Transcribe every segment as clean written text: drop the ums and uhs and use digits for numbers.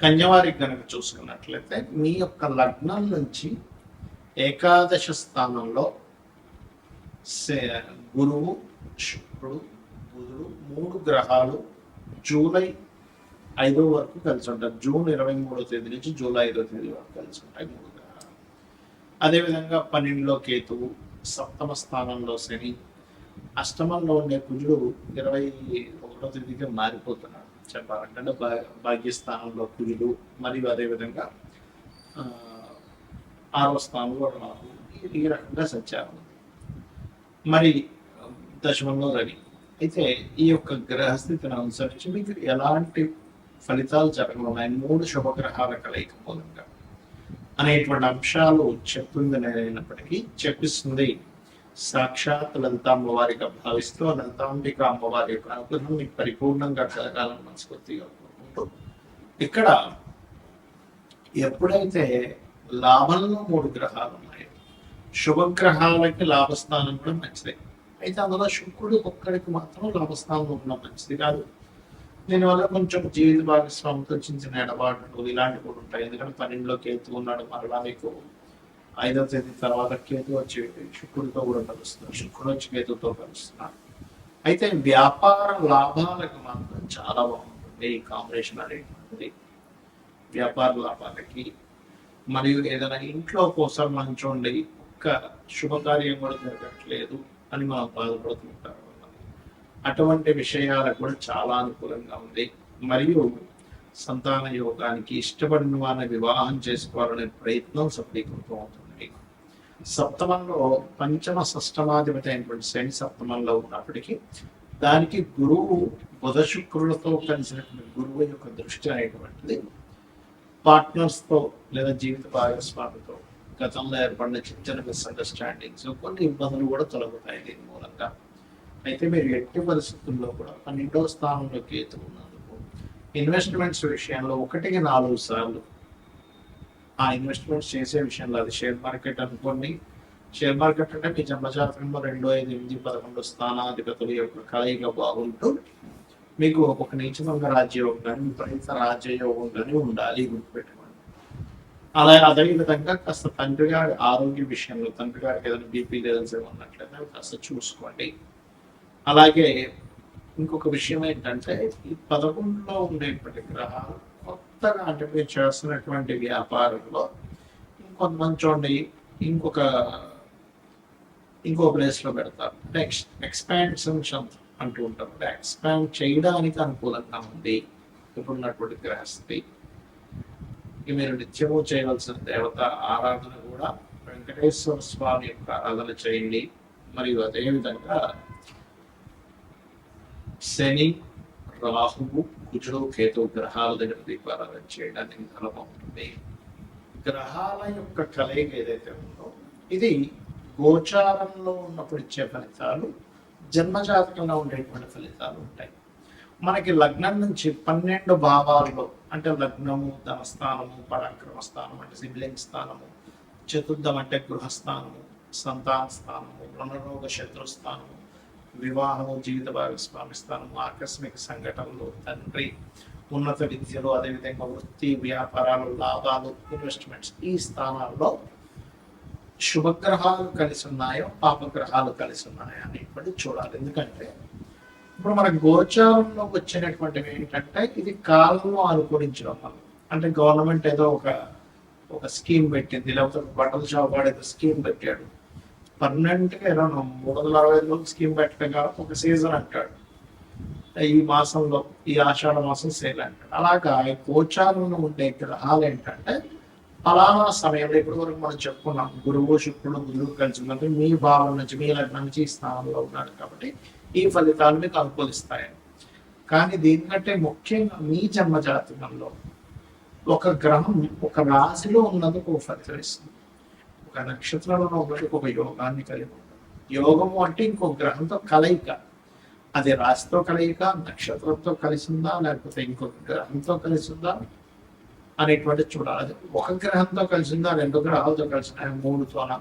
కన్యవారికి కనుక చూసుకున్నట్లయితే మీ యొక్క లగ్నం నుంచి ఏకాదశ స్థానంలో గురువు, శుక్రుడు, బుధుడు 3 గ్రహాలు జూలై 5 వరకు కలిసి ఉంటాయి. జూన్ 23వ తేదీ నుంచి జూలై 5వ తేదీ వరకు కలిసి ఉంటాయి 3 గ్రహాలు. అదేవిధంగా 12లో కేతువు, 7వ స్థానంలో శని, అష్టమంలో ఉండే కుజుడు 21వ తేదీకి మారిపోతున్నాడు చెప్పాలంటే భాగ్యస్థానంలో కుజుడు, మరియు అదేవిధంగా 6వ స్థానంలో రాహు. ఈ రకంగా సంచారం. మరి దశమంలో రవి. అయితే ఈ యొక్క గ్రహస్థితిని అనుసరించి మీకు ఎలాంటి ఫలితాలు జరగనున్నాయి 3 శుభగ్రహాల కలయిక మూలంగా అనేటువంటి అంశాలు చెప్తుంది అయినప్పటికీ చెప్పిస్తుంది సాక్షాత్ లలిత అమ్మవారిగా భావిస్తూ లలితాంబిక అమ్మవారి యొక్క అనుగ్రహం మీకు పరిపూర్ణంగా కలగాలని మనస్ఫూర్తిగా కోరుకుంటూ, ఇక్కడ ఎప్పుడైతే లాభంలో 3 గ్రహాలు ఉన్నాయో శుభగ్రహాలకి లాభస్థానం కూడా మంచిదే. అయితే అందులో శుక్రుడు ఒక్కడికి మాత్రం లాభస్థానంలో ఉన్న మంచిది కాదు. దీనివల్ల కొంచెం జీవిత భాగస్వామితో చిన్న ఎడబాట్లు ఇలాంటివి కూడా ఉంటాయి. ఎందుకంటే 12లో కేతు ఉన్నాడు, మరలా మీకు 5వ తేదీ తర్వాత కేతు వచ్చి శుక్రుడితో కూడా కలుస్తున్నారు, శుక్రుడు వచ్చి కేతుతో కలుస్తున్నారు. అయితే వ్యాపార లాభాలకు మాత్రం చాలా బాగుంటుంది ఈ కాంబినేషన్ అనేటువంటిది. వ్యాపార లాభాలకి మరియు ఏదైనా ఇంట్లో కోసం మంచోండి ఒక్క శుభకార్యం కూడా జరగట్లేదు అని మనం బాధపడుతుంటారు. అటువంటి విషయాలకు కూడా చాలా అనుకూలంగా ఉంది. మరియు సంతాన యోగానికి ఇష్టపడిన వారిని వివాహం చేసుకోవాలనే ప్రయత్నం సఫలీకృతం అవుతుంది. సప్తమంలో పంచమ షష్టమాధిపతి అయినటువంటి శని సప్తమంలో ఉన్నప్పటికీ దానికి గురువు బుధ శుక్రులతో కలిసినటువంటి గురువు యొక్క దృష్టి అనేటువంటిది పార్ట్నర్స్తో లేదా జీవిత భాగస్వామితో గతంలో ఏర్పడిన చిన్న మిస్అండర్స్టాండింగ్స్ కొన్ని ఇబ్బందులు కూడా తొలగుతాయి దీని మూలంగా. అయితే మీరు ఎట్టి పరిస్థితుల్లో కూడా 12వ స్థానంలో కేతు ఉన్నందుకు ఇన్వెస్ట్మెంట్స్ విషయంలో 1కి 4 సార్లు ఆ ఇన్వెస్ట్మెంట్స్ చేసే విషయంలో, అది షేర్ మార్కెట్ అనుకోండి. షేర్ మార్కెట్ అంటే మీ జన్మజాతకంలో 2, 5, 8, 11 స్థానాధిపతుల యొక్క కలయిక బాగుంటూ మీకు ఒక నీచభంగ రాజ్యయోగం కానీ విపరీత రాజ్యయోగం కానీ ఉండాలి, గుర్తుపెట్టుకోండి. అదే విధంగా కాస్త తండ్రి గారి ఆరోగ్య విషయంలో తండ్రి గారికి ఏదైనా బీపీ లెవెల్స్ ఏమన్నట్లయితే కాస్త చూసుకోండి. అలాగే ఇంకొక విషయం ఏంటంటే ఈ 11లో ఉండేటువంటి గ్రహాలు కొత్తగా అంటే మీరు చేస్తున్నటువంటి వ్యాపారంలో ఇంకొంతమంది చూడండి ఇంకో ప్లేస్లో పెడతారు. అంటే ఎక్స్పాన్షన్ అంటూ ఉంటారు. ఎక్స్పాండ్ చేయడానికి అనుకూలంగా ఉంది ఇప్పుడున్నటువంటి గ్రహస్థితి. మీరు నిత్యము చేయవలసిన దేవత ఆరాధన కూడా వెంకటేశ్వర స్వామి యొక్క ఆరాధన చేయండి. మరియు అదేవిధంగా శని, రాహువు, కుజుడు, కేతు గ్రహాల దగ్గర దీపారాధన చేయడానికి చాలా బాగుంటుంది. గ్రహాల యొక్క కలయిక ఏదైతే ఉందో ఇది గోచారంలో ఉన్నప్పుడు ఇచ్చే ఫలితాలు, జన్మజాతకంలో ఉండేటువంటి ఫలితాలు ఉంటాయి. మనకి లగ్నం నుంచి 12 భావాల్లో అంటే లగ్నము, ధనస్థానము, పరాక్రమ స్థానం అంటే సిబ్లింగ్ స్థానము, చతుర్థం అంటే గృహస్థానము, సంతాన స్థానము, రుణరోగ శత్రుస్థానము, వివాహము, జీవిత భాగస్వామి స్థానము, ఆకస్మిక సంఘటనలు, తండ్రి, ఉన్నత విద్యలు, అదేవిధంగా వృత్తి, వ్యాపారాలు, లాభాలు, ఇన్వెస్ట్మెంట్స్, ఈ స్థానాల్లో శుభగ్రహాలు కలిసి ఉన్నాయో పాపగ్రహాలు కలిసి ఉన్నాయో అనేటువంటి చూడాలి. ఎందుకంటే ఇప్పుడు మన గోచారంలోకి వచ్చినటువంటివి ఏంటంటే ఇది కాలంలో అనుకూలించడం వల్ల, అంటే గవర్నమెంట్ ఏదో ఒక స్కీమ్ పెట్టింది, లేకపోతే బట్టల షాప్ వాడు ఏదో స్కీమ్ పెట్టాడు, పర్మనెంట్గా 365 రోజులు స్కీమ్ పెట్టగా ఒక సీజన్ అంటాడు, ఈ మాసంలో ఈ ఆషాఢ మాసం సేల్ అంటాడు. అలాగా ఈ గోచారంలో ఉండే గ్రహాలు ఏంటంటే ఫలానా సమయంలో ఇప్పటి వరకు మనం చెప్పుకున్నాం గురువు, శుక్రుడు, బుధుడు కలిసి ఉన్నది మీ భావం నుంచి మీ లగ్నం నుంచి ఈ స్థానంలో ఉన్నాడు కాబట్టి ఈ ఫలితాలు మీకు అనుకూలిస్తాయి. కానీ దీనికంటే ముఖ్యంగా మీ జన్మజాతకంలో ఒక గ్రహం ఒక రాశిలో ఉన్నందుకు ఒక ఫలితం ఇస్తుంది, ఒక నక్షత్రంలో ఉన్నందుకు ఒక యోగాన్ని కలిగి ఉంటుంది. యోగము అంటే ఇంకో గ్రహంతో కలయిక, అది రాశితో కలయిక, నక్షత్రంతో కలిసిందా లేకపోతే ఇంకొక గ్రహంతో కలిసిందా అనేటువంటి చూడాలి. ఒక గ్రహంతో కలిసిందా, 2 గ్రహాలతో కలిసిన, 3తోన,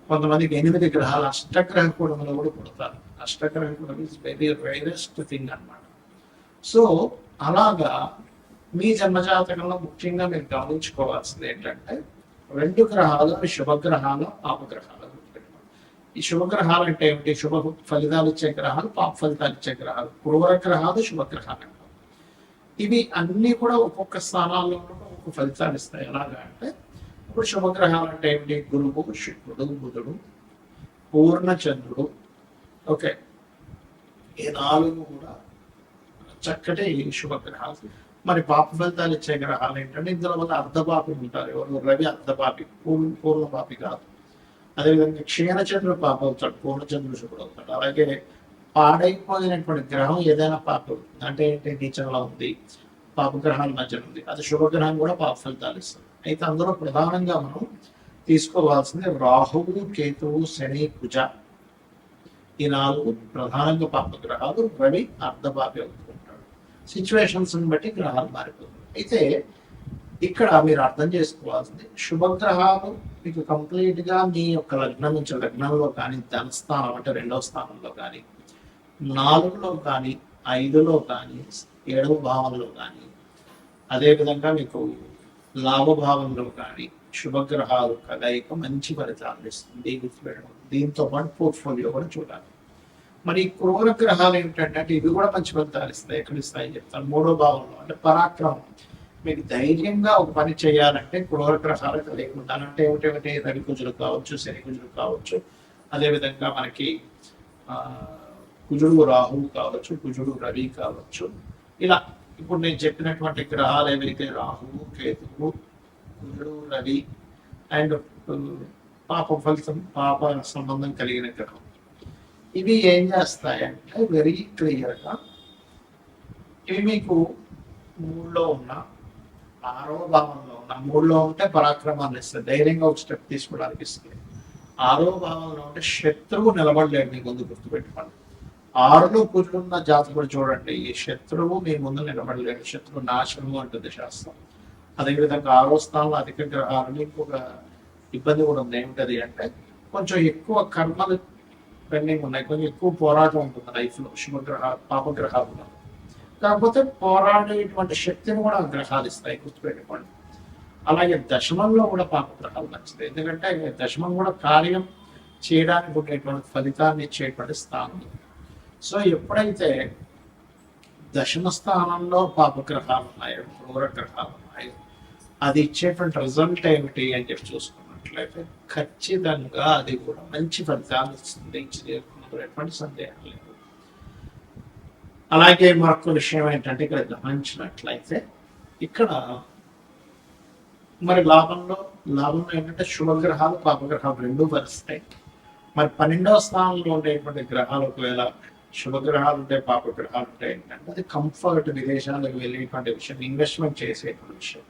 కొంతమందికి 8 గ్రహాలు అష్టగ్రహ కూడంలో కూడా పుడతారు. అష్టగ్రహ కూడం ఈజ్ వెరీ రేరెస్ట్ థింగ్ అన్నమాట. సో అలాగా మీ జన్మజాతకంలో ముఖ్యంగా మీరు గమనించుకోవాల్సింది ఏంటంటే 2 గ్రహాలు అవి శుభగ్రహాలు పాపగ్రహాలు. ఈ శుభగ్రహాలు అంటే ఏమిటి? శుభ ఫలితాలు ఇచ్చే గ్రహాలు, పాప ఫలితాలు ఇచ్చే గ్రహాలు. క్రూర గ్రహాలు శుభగ్రహాలు. ఇవి అన్ని కూడా ఒక్కొక్క స్థానాల్లో ఒక్కొక్క ఫలితాలు ఇస్తాయి. ఎలాగా అంటే ఇప్పుడు శుభగ్రహాలు అంటే ఏమిటి? గురువు, శుక్రుడు, బుధుడు, పూర్ణచంద్రుడు. ఓకే, ఈ 4 కూడా చక్కటి శుభగ్రహాలు. మరి పాప ఫలితాలు ఇచ్చే గ్రహాలు ఏంటంటే ఇందులో వల్ల అర్ధపాపి ఉంటారు. ఎవరు? రవి అర్ధపాపి, పూర్ణపాపి కాదు. అదేవిధంగా క్షీణచంద్రుడు పాప అవుతాడు, పూర్ణచంద్రుడు శుభుడు అవుతాడు. అలాగే పాడైపోయినటువంటి గ్రహం ఏదైనా పాప అవుతుంది అంటే ఏంటి? నీచంలో ఉంది, పాపగ్రహాల మధ్య ఉంది, అది శుభగ్రహం కూడా పాప ఫలితాలు ఇస్తుంది. అయితే అందులో ప్రధానంగా మనం తీసుకోవాల్సింది రాహువు, కేతువు, శని, కుజ. ఈ 4 ప్రధానంగా పాపగ్రహాలు. రవి అర్ధపాపి అవుతుంటాడు. సిచ్యువేషన్స్ బట్టి గ్రహాలు మారిపోతుంది. అయితే ఇక్కడ మీరు అర్థం చేసుకోవాల్సింది శుభగ్రహాలు మీకు కంప్లీట్ గా మీ యొక్క లగ్నం నుంచి, లగ్నంలో కానీ, ధనస్థానం అంటే 2వ స్థానంలో కానీ, 4లో కానీ, 5లో కానీ, 7వ భావంలో కానీ, అదేవిధంగా మీకు లాభభావంలో కానీ శుభగ్రహాలు కలయిక మంచి ఫలితాలు ఇస్తుంది. దీంతో పాటు పోర్ట్ఫోలియో కూడా చూడాలి. మరి క్రూర గ్రహాలు ఏమిటంటే ఇవి కూడా మంచి ఫలితాలు ఇస్తాయి. ఎక్కడ ఇస్తాయి చెప్తాను. 3వ భావంలో అంటే పరాక్రమం. మీకు ధైర్యంగా ఒక పని చేయాలంటే క్రూర గ్రహాలు కలయిక అంటే ఏమిటేమిటి? రవి కుజులు కావచ్చు, శని కుజులు కావచ్చు, అదేవిధంగా మనకి కుజుడు రాహువు కావచ్చు, కుజుడు రవి కావచ్చు. ఇలా ఇప్పుడు నేను చెప్పినటువంటి గ్రహాలు ఏవైతే రాహువు, కేతువు, కుజుడు, రవి అండ్ పాప ఫలితం, పాప సంబంధం కలిగిన గ్రహం, ఇవి ఏం చేస్తాయంటే వెరీ క్లియర్గా ఇవి మీకు 3లో ఉన్న, 6వ భావంలో ఉన్న, 3లో ఉంటే పరాక్రమాన్ని ఇస్తుంది, ధైర్యంగా ఒక స్టెప్ తీసుకోవడానికి ఇస్తుంది. 6వ భావంలో ఉంటే శత్రువు నిలబడలేడు మీ ముందు, గుర్తుపెట్టుకోండి. 6లో కూర్చున్న జాతకుడు చూడండి, ఈ శత్రువు మీ ముందు నిలబడలేడు, శత్రువు నాశనము అంటుంది శాస్త్రం. అదేవిధంగా 6వ స్థానంలో అధిక గ్రహాలు ఇంకొక ఇబ్బంది కూడా ఉంది. ఏమిటది అంటే కొంచెం ఎక్కువ కర్మలు పెండింగ్ ఉన్నాయి, కొంచెం ఎక్కువ పోరాటం ఉంటుంది లైఫ్లో శుభగ్రహాలు, పాపగ్రహాలు. కాకపోతే పోరాడేటువంటి శక్తిని కూడా గ్రహాలు ఇస్తాయి, గుర్తుపెట్టుకోండి. అలాగే దశమంలో కూడా పాపగ్రహాలు మంచిది, ఎందుకంటే దశమం కూడా కార్యం చేయడానికి ఉండేటువంటి ఫలితాన్ని ఇచ్చేటువంటి స్థానం. సో ఎప్పుడైతే దశమ స్థానంలో పాపగ్రహాలు ఉన్నాయో, క్రూర గ్రహాలు ఉన్నాయో, అది ఇచ్చేటువంటి రిజల్ట్ ఏమిటి అని చెప్పి చూసుకున్నట్లయితే ఖచ్చితంగా అది కూడా మంచి ఫలితాలు ఇస్తుంది, ఇచ్చేటువంటి సందేహం లేదు. అలాగే మరొక విషయం ఏంటంటే ఇక్కడ గమనించినట్లయితే ఇక్కడ మరి లాభంలో ఏంటంటే శుభగ్రహాలు, పాపగ్రహాలు 2 వరుస్తాయి. మరి 12వ స్థానంలో ఉండేటువంటి గ్రహాలు ఒకవేళ శుభగ్రహాలు ఉంటే, పాపగ్రహాలు ఉంటాయి ఏంటంటే అది కంఫర్ట్, విదేశాలకు వెళ్ళేటువంటి విషయం, ఇన్వెస్ట్మెంట్ చేసేటువంటి విషయం.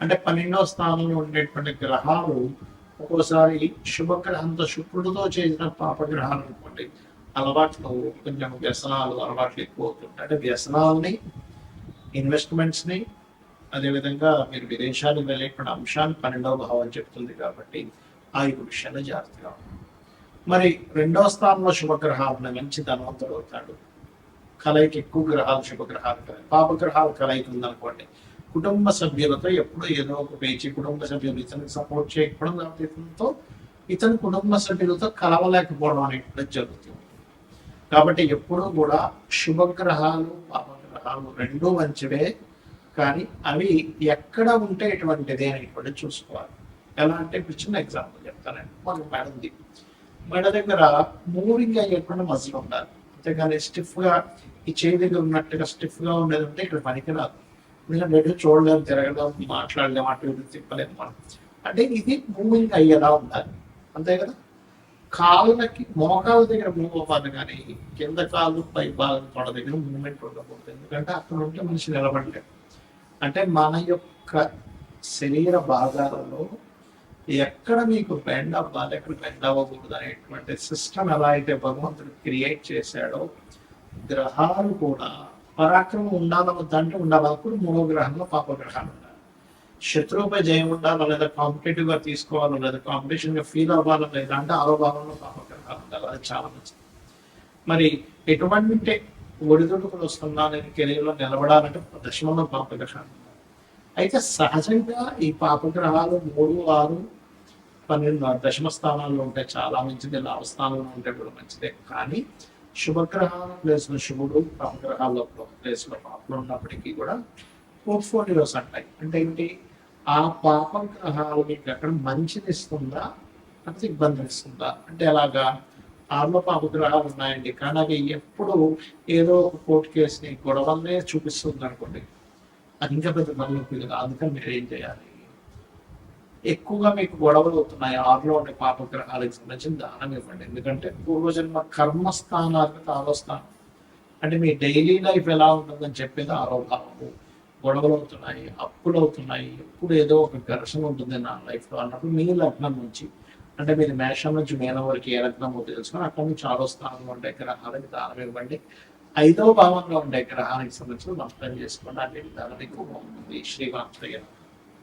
అంటే 12వ స్థానంలో ఉండేటువంటి గ్రహాలు ఒక్కోసారి శుభగ్రహంతో, శుక్రుడితో చేసిన పాపగ్రహాలు అనుకోండి, అలవాట్లు కొంచెం వ్యసనాలు అలవాట్లు ఎక్కువ అవుతుంటాయి. అంటే వ్యసనాలని, ఇన్వెస్ట్మెంట్స్ని, అదేవిధంగా మీరు విదేశాలకు వెళ్ళేటువంటి అంశాన్ని 12వ భావం చెప్తుంది. కాబట్టి ఆ యొక్క విషయాన్ని జాగ్రత్తగా ఉంటుంది. మరి 2వ స్థానంలో శుభగ్రహాలు మంచి ధనవంతుడు అవుతాడు. కలయిక ఎక్కువ గ్రహాలు, శుభగ్రహాలు పాపగ్రహాలు కలయిక ఉందనుకోండి, కుటుంబ సభ్యులతో ఎప్పుడూ ఏదో ఒక పేచి, కుటుంబ సభ్యులు ఇతనికి సపోర్ట్ చేయకపోవడం, లేకపోతే ఇతని కుటుంబ సభ్యులతో కలవలేకపోవడం అనేటువంటి జరుగుతుంది. కాబట్టి ఎప్పుడూ కూడా శుభగ్రహాలు, పాపగ్రహాలు 2 మంచివే, కానీ అవి ఎక్కడ ఉంటే ఎటువంటిది అనేటువంటి చూసుకోవాలి. ఎలా అంటే ఇప్పుడు చిన్న ఎగ్జాంపుల్ చెప్తానండి. మనకు మెడ ఉంది, మెడ దగ్గర మూవింగ్ అయ్యేటువంటి మజిల్ ఉండాలి, అంతేగాని స్టిఫ్గా ఈ చేయి దగ్గర ఉన్నట్టుగా స్టిఫ్గా ఉండేది ఉంటే ఇక్కడ పనికిరాదు. ఎందుకంటే చూడలేము, తిరగలేము, మాట్లాడలేము, అటు ఇటు తిప్పలేము మనం. అంటే ఇది మూవింగ్ అయ్యేలా ఉండాలి, అంతే కదా. కాళ్ళకి, మోకాళ్ళ దగ్గర మూవ్ అవ్వాలి, కానీ కింద కాళ్ళు, పై భాగం తొడ దగ్గర మూవ్మెంట్ ఉండకూడదు. ఎందుకంటే అక్కడ ఉంటే మనిషి నిలబడలేదు. అంటే మన యొక్క శరీర భాగాలలో ఎక్కడ మీకు బెండ్ అవ్వాలి, ఎక్కడ బెండ్ అవ్వకూడదు అనేటువంటి సిస్టమ్ ఎలా అయితే భగవంతుడు క్రియేట్ చేశాడో, గ్రహాలు కూడా పరాక్రమం ఉండాలవద్దంటే ఉండాలన్నప్పుడు 3వ గ్రహంలో పాపగ్రహాలు ఉండాలి. శత్రువుపై జయం ఉండాలా, లేదా కాంపిటేటివ్ గా తీసుకోవాలా, లేదా కాంపిటీషన్ గా ఫీల్ అవ్వాలా, లేదా అంటే 6వ భావంలో పాపగ్రహాలు ఉండాలి. అది చాలా మంచిది. మరి ఎటువంటి ఒడిదుడుకులు వస్తున్నా నేను కెరీర్లో నిలబడాలంటే దశమంలో పాపగ్రహాలు. అయితే సహజంగా ఈ పాపగ్రహాలు 3, 6, 12 దశమ స్థానాల్లో ఉంటే చాలా మంచిది, లాభస్థానంలో ఉంటే కూడా మంచిదే. కానీ శుభగ్రహాల ప్లేస్లో శుభుడు, పాపగ్రహాల ప్లేస్లో పాపలు ఉన్నప్పటికీ కూడా పోర్ట్ఫోలియోస్ అంటాయి. అంటే ఏంటి, ఆ పాపగ్రహాలు మీకు అక్కడ మంచిని ఇస్తుందా లేకపోతే ఇబ్బందిని ఇస్తుందా అంటే ఎలాగా. ఆరులో పాపగ్రహాలు ఉన్నాయండి కానీ అవి ఎప్పుడు ఏదో ఒక కోర్టు కేసుని గొడవలనే చూపిస్తుంది అనుకోండి, అది ఇంకా పెద్ద తలనొప్పి కదా. అందుకని మీరు ఏం చేయాలి, ఎక్కువగా మీకు గొడవలు అవుతున్నాయి, ఆరులో ఉండే పాపగ్రహాలకు సంబంధించిన దానం ఇవ్వండి. ఎందుకంటే పూర్వజన్మ కర్మస్థానాలకు ఆరో స్థానం, అంటే మీ డైలీ లైఫ్ ఎలా ఉంటుందని చెప్పేది ఆరో భావము. గొడవలు అవుతున్నాయి, అప్పులు అవుతున్నాయి, ఎప్పుడు ఏదో ఒక ఘర్షణ ఉంటుంది నా లైఫ్లో అన్నప్పుడు మీ లగ్నం నుంచి, అంటే మీరు మేషం నుంచి మీనం వరకు ఏ లగ్నమో తెలుసుకొని అక్కడ నుంచి ఆరో స్థానంలో ఉండే గ్రహాలకు దానం ఇవ్వండి. 5వ భావంలో ఉండే గ్రహానికి సంబంధించిన మంత్రం చేసుకోండి. అన్ని విధాలు మీకు బాగుంటుంది. శ్రీమాత్రయ్య.